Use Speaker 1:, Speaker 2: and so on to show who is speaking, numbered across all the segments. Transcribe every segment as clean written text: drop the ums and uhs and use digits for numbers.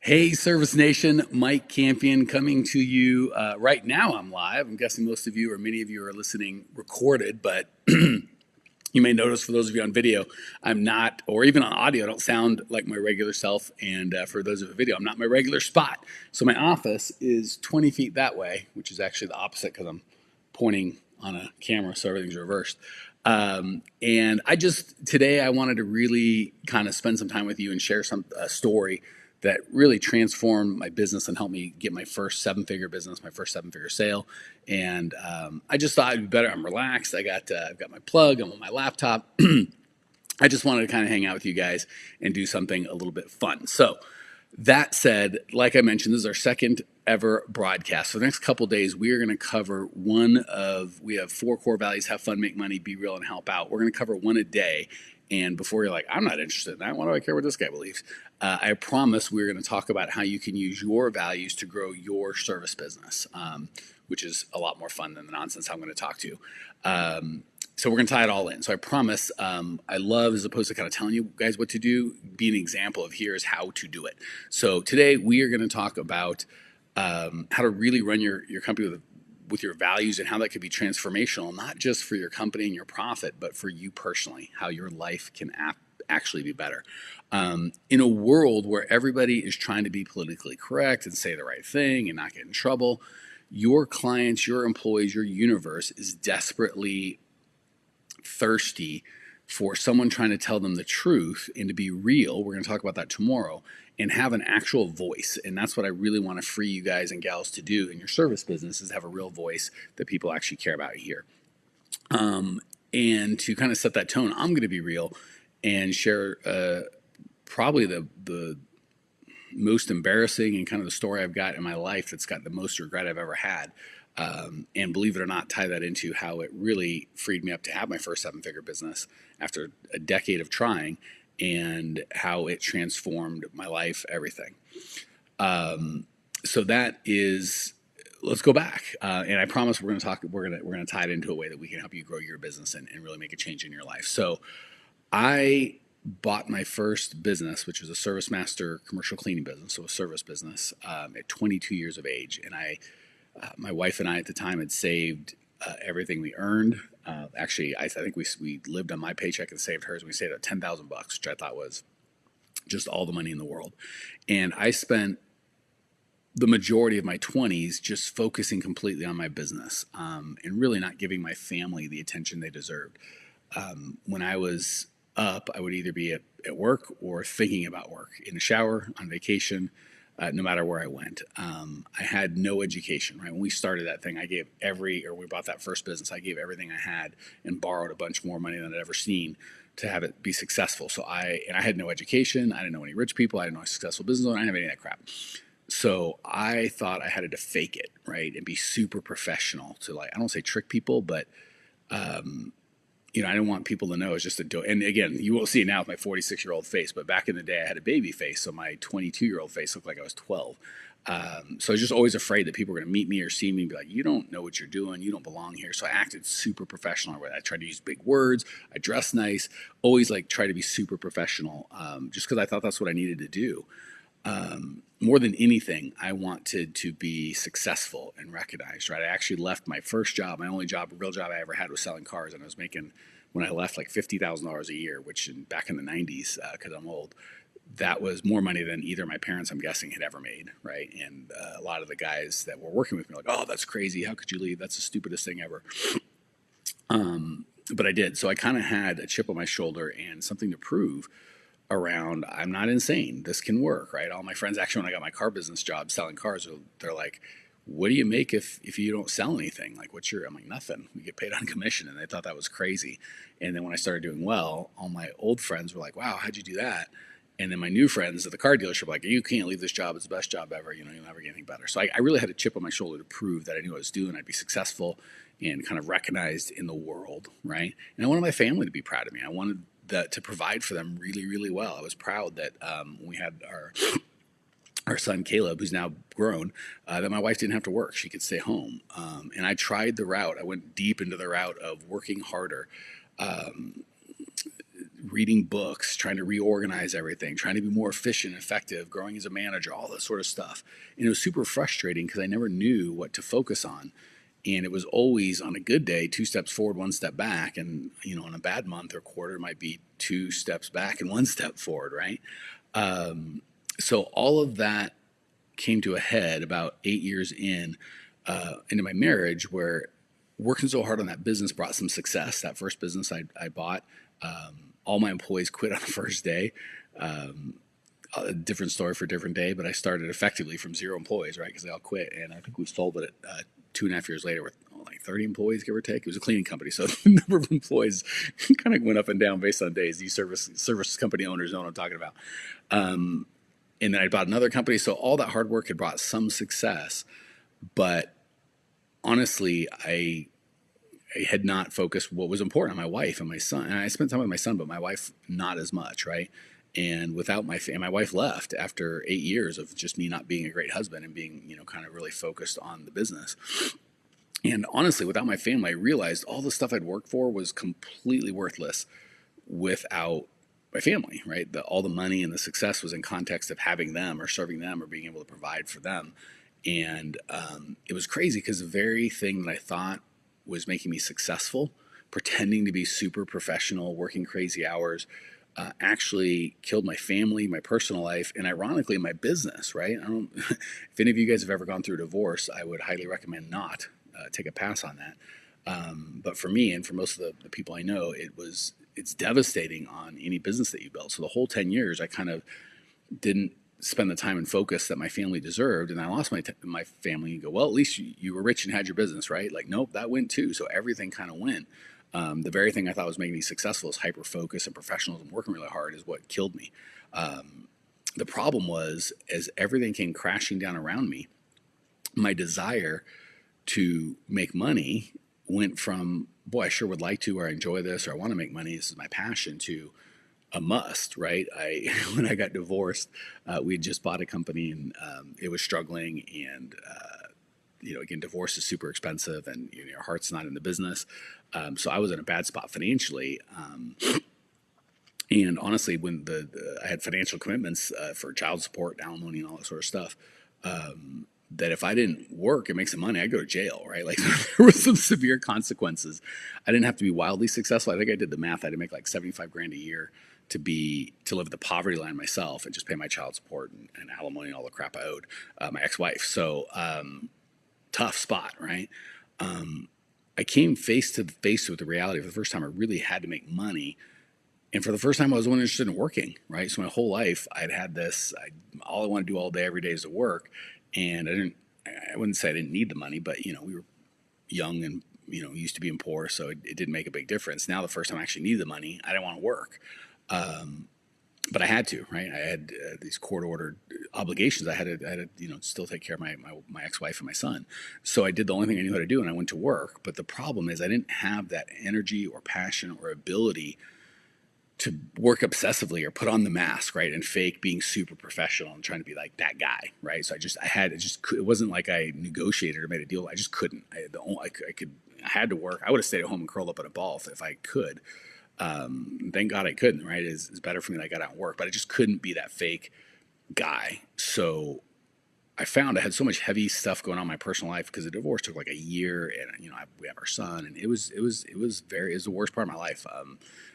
Speaker 1: Hey, Service Nation, Mike Campion coming to you right now. I'm live. I'm guessing most of you or many of you are listening recorded, but you may notice for those of you on video, I'm not, or even on audio, I don't sound like my regular self. And for those of you video, I'm not my regular spot. So my office is 20 feet that way, which is actually the opposite because I'm pointing on a camera, so everything's reversed. And today I wanted to really kind of spend some time with you and share a story that really transformed my business and helped me get my first seven-figure business, my first seven-figure sale. And I just thought it'd be better. I'm relaxed. I've got my plug. I'm on my laptop. I just wanted to kind of hang out with you guys and do something a little bit fun. So that said, like I mentioned, this is our second ever broadcast. For the next couple days, we are going to cover we have 4 core values: have fun, make money, be real, and help out. We're going to cover one a day. And before you're like, I'm not interested in that, why do I care what this guy believes? I promise we're going to talk about how you can use your values to grow your service business, which is a lot more fun than the nonsense I'm going to talk to. So we're going to tie it all in. So I promise I love, as opposed to kind of telling you guys what to do, be an example of here's how to do it. So today we are going to talk about how to really run your company with your values and how that could be transformational, not just for your company and your profit, but for you personally, how your life can actually be better. In a world where everybody is trying to be politically correct and say the right thing and not get in trouble, your clients, your employees, your universe is desperately thirsty for someone trying to tell them the truth and to be real. We're going to talk about that tomorrow, and have an actual voice. And that's what I really want to free you guys and gals to do in your service business, is have a real voice that people actually care about here. And to kind of set that tone, I'm going to be real and share probably the most embarrassing and kind of the story I've got in my life that's got the most regret I've ever had. And believe it or not, tie that into how it really freed me up to have my first seven-figure business after a decade of trying, and how it transformed my life, everything. So that is, let's go back. And I promise we're going to tie it into a way that we can help you grow your business and really make a change in your life. So I bought my first business, which was a Service Master commercial cleaning business, so a service business, at 22 years of age. And my wife and I at the time had saved everything we earned. Actually, I think we lived on my paycheck and saved hers. We saved at $10,000, which I thought was just all the money in the world. And I spent the majority of my 20s just focusing completely on my business, and really not giving my family the attention they deserved. When I was up, I would either be at work or thinking about work, in the shower, on vacation, no matter where I went. I had no education, right? When we started that thing, we bought that first business, I gave everything I had and borrowed a bunch more money than I'd ever seen to have it be successful. So I had no education. I didn't know any rich people. I didn't know a successful business owner. I didn't have any of that crap. So I thought I had to fake it, right? And be super professional to, like, I don't say trick people, but, I didn't want people to know it's just and again, you won't see it now with my 46-year-old face, but back in the day I had a baby face. So my 22-year-old face looked like I was 12. So I was just always afraid that people were going to meet me or see me and be like, you don't know what you're doing. You don't belong here. So I acted super professional. I tried to use big words. I dressed nice, always try to be super professional, just because I thought that's what I needed to do. More than anything, I wanted to be successful and recognized, right? I actually left my first job. My only job, real job I ever had, was selling cars. And I was making, when I left, like $50,000 a year, which back in the 90s, because I'm old, that was more money than either my parents, I'm guessing, had ever made, right? And a lot of the guys that were working with me were like, oh, that's crazy. How could you leave? That's the stupidest thing ever. But I did. So I kind of had a chip on my shoulder and something to prove around, I'm not insane. This can work, right? All my friends, actually, when I got my car business job selling cars, they're like, what do you make if you don't sell anything? Like, I'm like, nothing. We get paid on commission. And they thought that was crazy. And then when I started doing well, all my old friends were like, wow, how'd you do that? And then my new friends at the car dealership were like, you can't leave this job. It's the best job ever. You'll never get anything better. So I really had a chip on my shoulder to prove that I knew what I was doing. I'd be successful and kind of recognized in the world, right? And I wanted my family to be proud of me. I wanted to provide for them really, really well. I was proud that when we had our son Caleb, who's now grown, that my wife didn't have to work. She could stay home. And I tried the route. I went deep into the route of working harder, reading books, trying to reorganize everything, trying to be more efficient, effective, growing as a manager, all that sort of stuff. And it was super frustrating because I never knew what to focus on. And it was always on a good day, 2 steps forward, 1 step back. And, on a bad month or quarter, it might be 2 steps back and 1 step forward, right? So all of that came to a head about 8 years into my marriage, where working so hard on that business brought some success. That first business I bought, all my employees quit on the first day. A different story for a different day, but I started effectively from 0 employees, right? Because they all quit. And I think we sold it 2.5 years later with like 30 employees, give or take. It was a cleaning company, so the number of employees kind of went up and down based on days. These service company owners know what I'm talking about. And then I bought another company. So all that hard work had brought some success, but honestly, I had not focused what was important on my wife and my son. And I spent time with my son, but my wife not as much, right? And without my wife left after 8 years of just me not being a great husband and being, kind of really focused on the business. And honestly, without my family, I realized all the stuff I'd worked for was completely worthless without my family, right? All the money and the success was in context of having them or serving them or being able to provide for them. And it was crazy because the very thing that I thought was making me successful, pretending to be super professional, working crazy hours, actually killed my family, my personal life, and ironically, my business, right? If any of you guys have ever gone through a divorce, I would highly recommend not take a pass on that. But for me and for most of the people I know, it's devastating on any business that you build. So the whole 10 years, I kind of didn't spend the time and focus that my family deserved. And I lost my family. You go, well, at least you were rich and had your business, right? Like, nope, that went too. So everything kind of went. The very thing I thought was making me successful is hyper focus and professionalism, working really hard, is what killed me. The problem was, as everything came crashing down around me, my desire to make money went from, boy, I sure would like to, or I enjoy this, or I want to make money, this is my passion, to a must, right? When I got divorced, we had just bought a company and it was struggling, and again, divorce is super expensive, and your heart's not in the business. So I was in a bad spot financially. And honestly, when I had financial commitments for child support, alimony, and all that sort of stuff, that if I didn't work and make some money, I'd go to jail, right? Like, there were some severe consequences. I didn't have to be wildly successful. I think I did the math. I had to make like 75 grand a year to live at the poverty line myself and just pay my child support and alimony and all the crap I owed my ex-wife. So tough spot, right? I came face to face with the reality for the first time. I really had to make money. And for the first time, I was only interested in working, right? So my whole life, I'd had this, all I want to do all day, every day is to work. And I wouldn't say I didn't need the money, but, we were young and, used to being poor. So it didn't make a big difference. Now, the first time I actually needed the money, I didn't want to work. But I had to, right? I had these court-ordered obligations. I had to, still take care of my ex-wife and my son. So I did the only thing I knew how to do, and I went to work. But the problem is I didn't have that energy or passion or ability to work obsessively or put on the mask, right, and fake being super professional and trying to be like that guy, right? So it wasn't like I negotiated or made a deal. I just couldn't. I had to work. I would have stayed at home and curled up in a ball if I could. Thank God I couldn't, right? It's better for me that I got out and work, but I just couldn't be that fake guy. So I found I had so much heavy stuff going on in my personal life because the divorce took like a year, and we have our son, and it was the worst part of my life.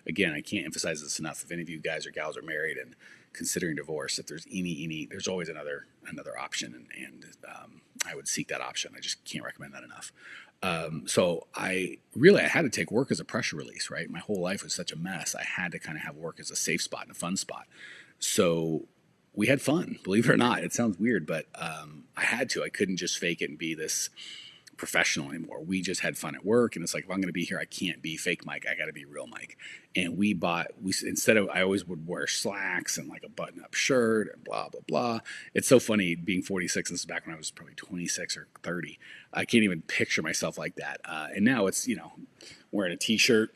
Speaker 1: Again, I can't emphasize this enough. If any of you guys or gals are married and considering divorce, if there's there's always another option, and I would seek that option. I just can't recommend that enough. So I had to take work as a pressure release, right? My whole life was such a mess. I had to kind of have work as a safe spot and a fun spot. So we had fun, believe it or not. It sounds weird, but I had to. I couldn't just fake it and be this professional anymore. We just had fun at work, and it's like, if I'm going to be here, I can't be fake Mike. I got to be real Mike. And I always would wear slacks and like a button-up shirt and blah, blah, blah. It's so funny being 46. This is back when I was probably 26 or 30. I can't even picture myself like that. And now it's, wearing a t-shirt.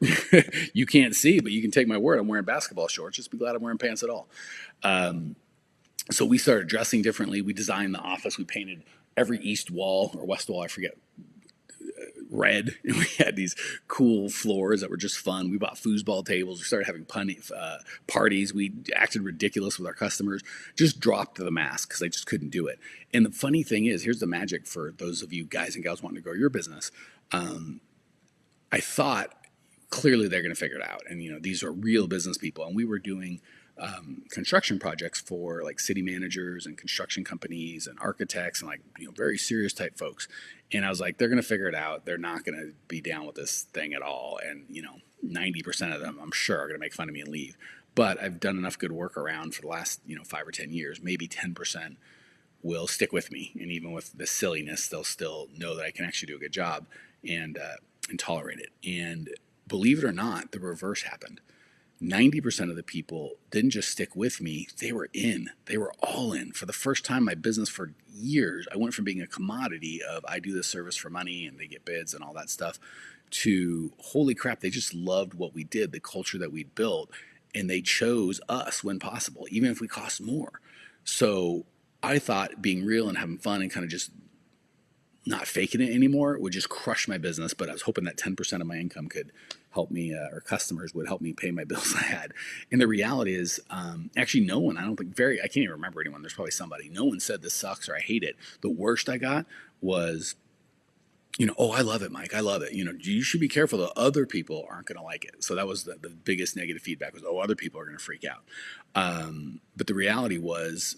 Speaker 1: You can't see, but you can take my word. I'm wearing basketball shorts. Just be glad I'm wearing pants at all. So we started dressing differently. We designed the office. We painted every east wall or west wall, I forget, red, and we had these cool floors that were just fun. We bought foosball tables. We started having parties. We acted ridiculous with our customers. Just dropped the mask because I just couldn't do it. And the funny thing is, here's the magic for those of you guys and gals wanting to grow your business. I thought clearly they're going to figure it out. And, these are real business people. And we were doing construction projects for like city managers and construction companies and architects and like, very serious type folks. And I was like, they're going to figure it out. They're not going to be down with this thing at all. And, 90% of them, I'm sure, are going to make fun of me and leave. But I've done enough good work around for the last, 5 or 10 years, maybe 10% will stick with me. And even with the silliness, they'll still know that I can actually do a good job and tolerate it. And believe it or not, the reverse happened. 90% of the people didn't just stick with me, they were in. They were all in. For the first time in my business for years, I went from being a commodity of I do this service for money and they get bids and all that stuff to holy crap, they just loved what we did, the culture that we built, and they chose us when possible, even if we cost more. So I thought being real and having fun and kind of just not faking it anymore would just crush my business, but I was hoping that 10% of my income could help me, or customers would help me pay my bills I had. And the reality is, actually no one, I can't even remember anyone, there's probably somebody, no one said this sucks or I hate it. The worst I got was, oh, I love it, Mike, I love it. You should be careful that other people aren't going to like it. So that was the biggest negative feedback was, other people are going to freak out. But the reality was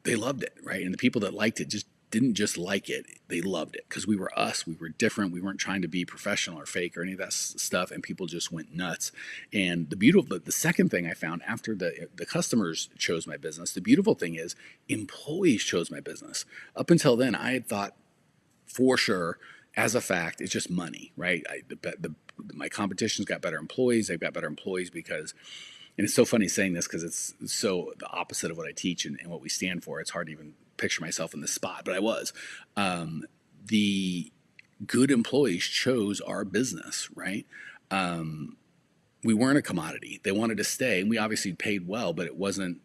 Speaker 1: they loved it, right? And the people that liked it didn't just like it, they loved it because we were us, we were different, we weren't trying to be professional or fake or any of that stuff, and people just went nuts. And the second thing I found after the customers chose my business, the beautiful thing is employees chose my business. Up until then, I had thought for sure, as a fact, it's just money, right? My competition's got better employees, they've got better employees because, and it's so funny saying this because it's so the opposite of what I teach and what we stand for. It's hard to even picture myself in this spot, but I was. The good employees chose our business, right? We weren't a commodity. They wanted to stay, and we obviously paid well, but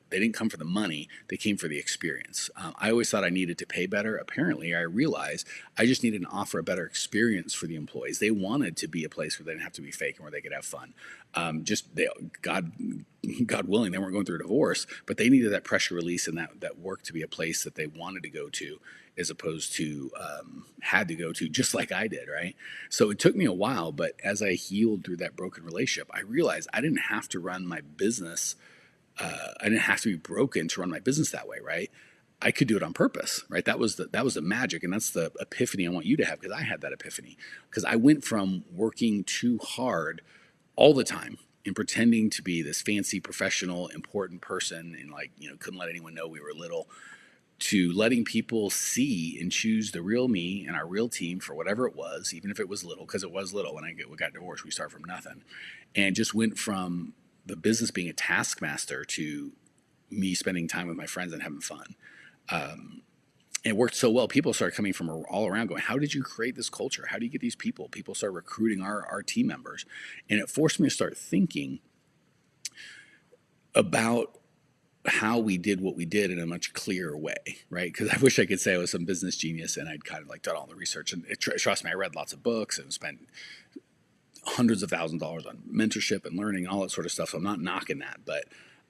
Speaker 1: they didn't come for the money. They came for the experience. I always thought I needed to pay better. Apparently, I realized I just needed to offer a better experience for the employees. They wanted to be a place where they didn't have to be fake and where they could have fun. God willing, they weren't going through a divorce, but they needed that pressure release and that work to be a place that they wanted to go to, as opposed to had to go to, just like I did, right? So it took me a while, but as I healed through that broken relationship, I realized I didn't have to run my business. I didn't have to be broken to run my business that way, right? I could do it on purpose, right? That was the magic, and that's the epiphany I want you to have, because I had that epiphany. Because I went from working too hard all the time and pretending to be this fancy, professional, important person, and couldn't let anyone know we were little, to letting people see and choose the real me and our real team for whatever it was, even if it was little, because it was little. When we got divorced, we started from nothing, and just went from the business being a taskmaster to me spending time with my friends and having fun. It worked so well. People started coming from all around going, how did you create this culture? How do you get these people? People started recruiting our team members. And it forced me to start thinking about how we did what we did in a much clearer way, right? Because I wish I could say I was some business genius and I'd kind of done all the research. And trust me, I read lots of books and spent hundreds of thousands of dollars on mentorship and learning, all that sort of stuff. So I'm not knocking that. But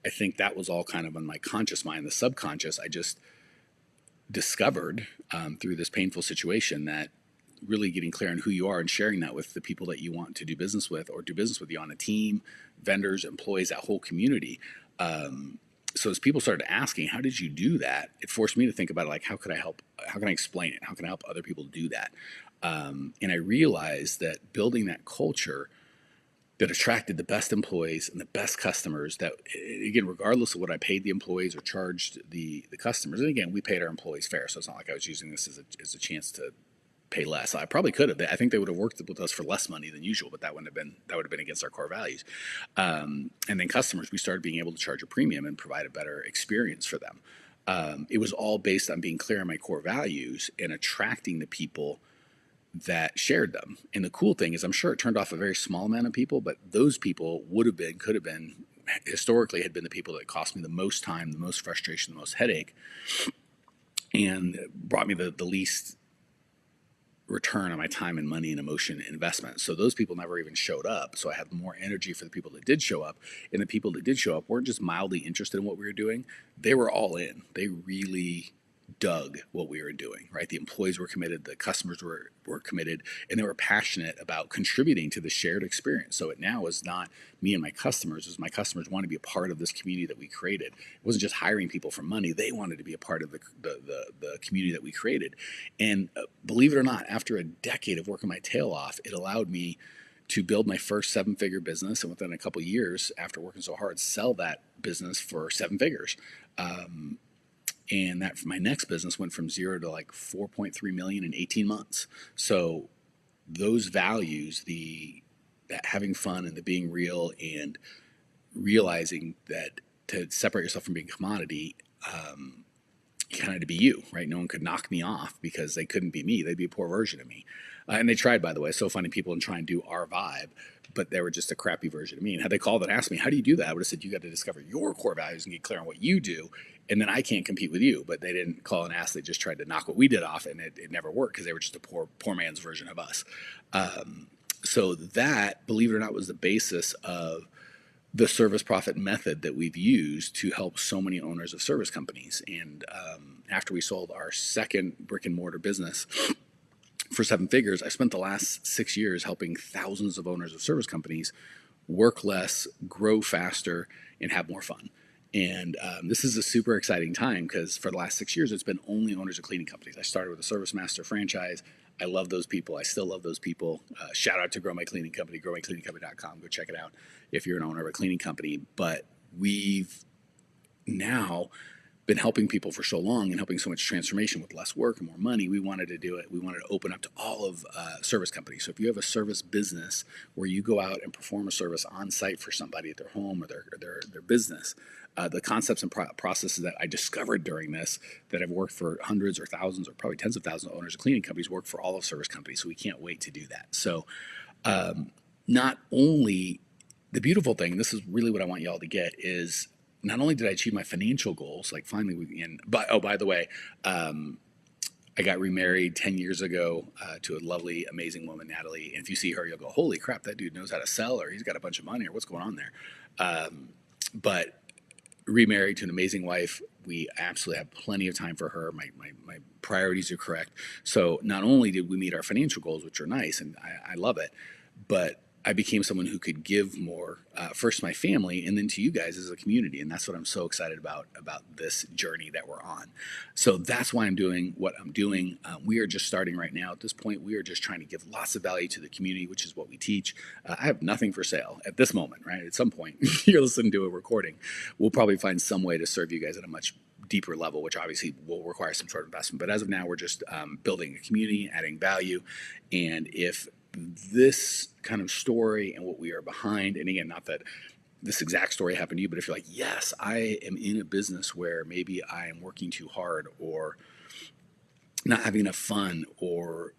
Speaker 1: I think that was all kind of on my conscious mind. The subconscious, I just discovered through this painful situation that really getting clear on who you are and sharing that with the people that you want to do business with or do business with you on a team, vendors, employees, that whole community. So as people started asking, how did you do that? It forced me to think about how could I help? How can I explain it? How can I help other people do that? And I realized that building that culture that attracted the best employees and the best customers, that, again, regardless of what I paid the employees or charged the customers, and again, we paid our employees fair, so it's not like I was using this as a chance to pay less. I probably could have. I think they would have worked with us for less money than usual, but that would have been against our core values. And then customers, we started being able to charge a premium and provide a better experience for them. It was all based on being clear on my core values and attracting the people that shared them. And the cool thing is, I'm sure it turned off a very small amount of people, but those people could have been, historically had been the people that cost me the most time, the most frustration, the most headache, and brought me the least return on my time and money and emotion and investment. So those people never even showed up. So I had more energy for the people that did show up. And the people that did show up weren't just mildly interested in what we were doing. They were all in. They really dug what we were doing, right? The employees were committed, the customers were committed, and they were passionate about contributing to the shared experience. So it now was not me and my customers, it was my customers wanted to be a part of this community that we created. It wasn't just hiring people for money. They wanted to be a part of the community that we created. And believe it or not, after a decade of working my tail off, it allowed me to build my first 7-figure business, and within a couple of years, after working so hard, sell that business for 7 figures. And that my next business went from 0 to like 4.3 million in 18 months. So those values, that having fun and the being real and realizing that to separate yourself from being a commodity, you kind of had to be you, right? No one could knock me off because they couldn't be me. They'd be a poor version of me. And they tried, by the way. So funny, people and try and do our vibe, but they were just a crappy version of me. And had they called and asked me, how do you do that? I would have said, you got to discover your core values and get clear on what you do. And then I can't compete with you. But they didn't call and ask. They just tried to knock what we did off. And it never worked because they were just a poor man's version of us. So that, believe it or not, was the basis of the service profit method that we've used to help so many owners of service companies. And after we sold our second brick and mortar business for 7 figures, I spent the last 6 years helping thousands of owners of service companies work less, grow faster, and have more fun. And this is a super exciting time because for the last 6 years, it's been only owners of cleaning companies. I started with a Service Master franchise. I love those people. I still love those people. Shout out to Grow My Cleaning Company, growmycleaningcompany.com. Go check it out if you're an owner of a cleaning company. But we've now been helping people for so long and helping so much transformation with less work and more money. We wanted to do it. We wanted to open up to all of service companies. So if you have a service business where you go out and perform a service on site for somebody at their home or their business, the concepts and processes that I discovered during this that have worked for hundreds or thousands or probably tens of thousands of owners of cleaning companies work for all of service companies. So we can't wait to do that. So not only the beautiful thing, this is really what I want y'all to get, is not only did I achieve my financial goals, like finally, by the way, I got remarried 10 years ago to a lovely, amazing woman, Natalie. And if you see her, you'll go, holy crap, that dude knows how to sell, or he's got a bunch of money, or what's going on there. But remarried to an amazing wife. We absolutely have plenty of time for her. My priorities are correct. So not only did we meet our financial goals, which are nice, and I love it, but I became someone who could give more, first to my family and then to you guys as a community. And that's what I'm so excited about this journey that we're on. So that's why I'm doing what I'm doing. We are just starting right now. At this point, we are just trying to give lots of value to the community, which is what we teach. I have nothing for sale at this moment, right? At some point, you're listening to a recording. We'll probably find some way to serve you guys at a much deeper level, which obviously will require some sort of investment. But as of now, we're just building a community, adding value. And if this kind of story and what we are behind, and again, not that this exact story happened to you, but if you're like, yes, I am in a business where maybe I am working too hard or not having enough fun or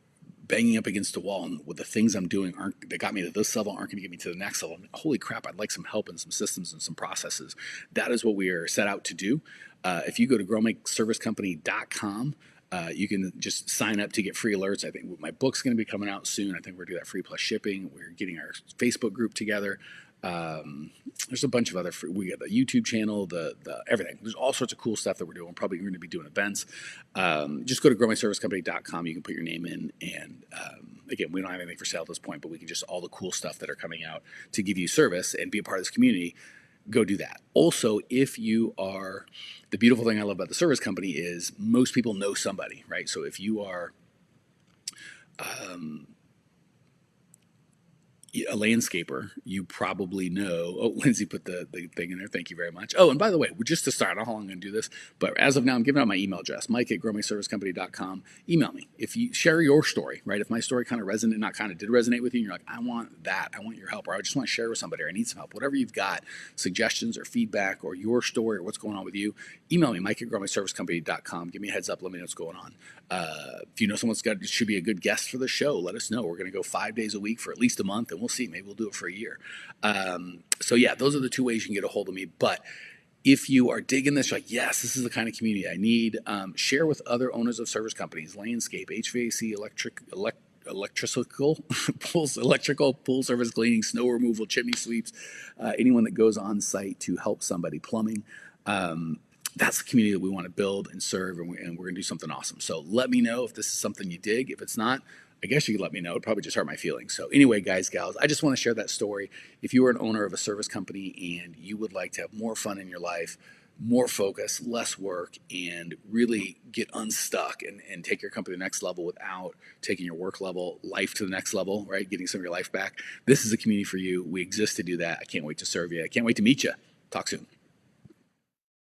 Speaker 1: banging up against a wall, and with the things I'm doing that got me to this level aren't going to get me to the next level. Holy crap, I'd like some help and some systems and some processes. That is what we are set out to do. If you go to growmyservicecompany.com, you can just sign up to get free alerts. I think my book's going to be coming out soon. I think we're going to do that free plus shipping. We're getting our Facebook group together. There's a bunch of other free, we got the YouTube channel, the everything. There's all sorts of cool stuff that we're doing. We're probably going to be doing events. Just go to growmyservicecompany.com. You can put your name in. And again, we don't have anything for sale at this point, but we can just all the cool stuff that are coming out to give you service and be a part of this community. Go do that. Also, if you are, the beautiful thing I love about the service company is most people know somebody, right? So if you are a landscaper, you probably know. Oh, Lindsay put the thing in there. Thank you very much. Oh, and by the way, just to start, I don't know how long I'm going to do this, but as of now, I'm giving out my email address, mike@growmyservicecompany.com. Email me. If you share your story, right? If my story kind of did resonate with you, and you're like, I want that, I want your help, or I just want to share with somebody, or I need some help, whatever you've got, suggestions or feedback or your story or what's going on with you, email me, mike@growmyservicecompany.com. Give me a heads up. Let me know what's going on. If you know someone's should be a good guest for the show, let us know. We're going to go 5 days a week for at least a month, and we'll see. Maybe we'll do it for a year. So yeah, those are the 2 ways you can get a hold of me. But If you are digging this, you're like, yes, this is the kind of community I need. Share with other owners of service companies, landscape, HVAC, electrical electrical, pool service, cleaning, snow removal, chimney sweeps, anyone that goes on site to help somebody, plumbing. That's the community that we want to build and serve, and we're going to do something awesome. So let me know if this is something you dig. If it's not, I guess you could let me know. It'd probably just hurt my feelings. So anyway, guys, gals, I just want to share that story. If you are an owner of a service company and you would like to have more fun in your life, more focus, less work, and really get unstuck and take your company to the next level without taking your work level, life to the next level, right? Getting some of your life back. This is a community for you. We exist to do that. I can't wait to serve you. I can't wait to meet you. Talk soon.